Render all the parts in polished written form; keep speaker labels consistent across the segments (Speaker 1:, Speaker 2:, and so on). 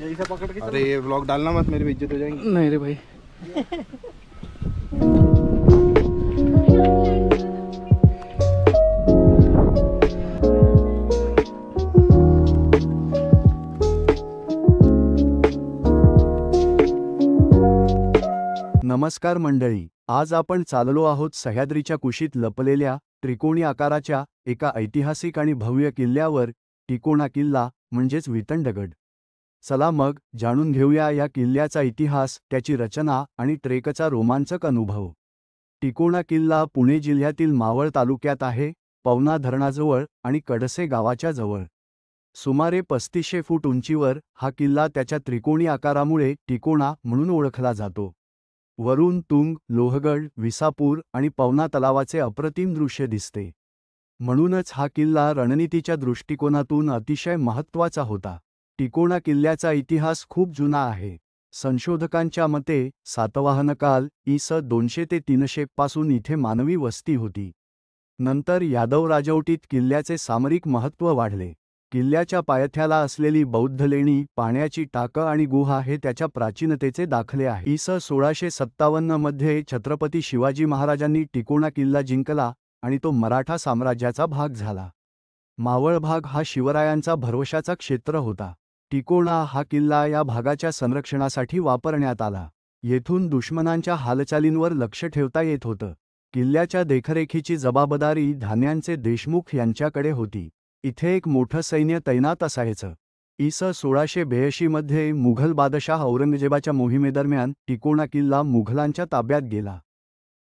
Speaker 1: इसे पकड़ के
Speaker 2: अरे ये व्लॉग डालना मत, मेरी बेइज्जत हो जाएगी।
Speaker 1: नहीं रे भाई।
Speaker 3: नमस्कार मंडळी, आज आपण चाललो आहोत सह्याद्रीच्या कुशीत लपलेल्या त्रिकोणी आकाराच्या एका ऐतिहासिक आणि भव्य किल्ल्यावर, टिकोणा किल्ला म्हणजेच वितंडगड। चला मग जाणून घेऊया या किल्ल्याचा इतिहास, त्याची रचना आणि ट्रेकचा रोमांचक अनुभव। टिकोणा किल्ला पुणे जिल्ह्यातील मावळ तालुक्यात आहे, पवना धरणाजवळ आणि कडसे गावाच्या जवळ। सुमारे 3500 फूट उंचीवर हा किल्ला त्याच्या त्रिकोणी आकारामुळे टिकोणा म्हणून ओळखला जातो। वरून तुंग, लोहगड, विसापूर आणि पवना तलावाचे अप्रतिम दृश्य दिसते। म्हणूनच हा किल्ला रणनीतीच्या दृष्टिकोनातून अतिशय महत्त्वाचा होता। टिकोणा किल्ल्याचा इतिहास खूप जुना आहे। संशोधकांच्या मते सातवाहन काल इ.स. 200 ते 300 पासून इथे मानवी वस्ती होती। नंतर यादव राजवटीत किल्ल्याचे सामरिक महत्त्व वाढले। किल्ल्याच्या पायथ्याला असलेली बौद्ध लेणी, पाण्याची टाकं आणि गुहा हे त्याच्या प्राचीनतेचे दाखले आहेत। इ.स. 1657 मध्ये छत्रपती शिवाजी महाराजांनी टिकोणा किल्ला जिंकला आणि तो मराठा साम्राज्याचा भाग झाला। मावळ भाग हा शिवरायांचा भरवशाचा क्षेत्र होता। टिकोणा हा किल्ला या भागाच्या संरक्षणासाठी वापरण्यात आला। येथून दुश्मनांच्या हालचालींवर लक्ष ठेवता येत होतं। किल्ल्याच्या देखरेखीची जबाबदारी धान्यांचे देशमुख यांच्याकडे होती। इथे एक मोठं सैन्य तैनात असायचं। इ.स. 1682 मध्ये मुघल बादशाह औरंगजेबाच्या मोहिमेदरम्यान टिकोणा किल्ला मुघलांच्या ताब्यात गेला,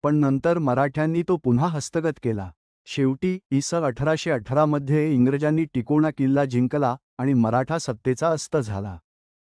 Speaker 3: पण नंतर मराठ्यांनी तो पुन्हा हस्तगत केला। शेवटी इ.स. 1818 मध्ये इंग्रजांनी टिकोणा किल्ला जिंकला आणि मराठा सत्तेचा अस्त झाला।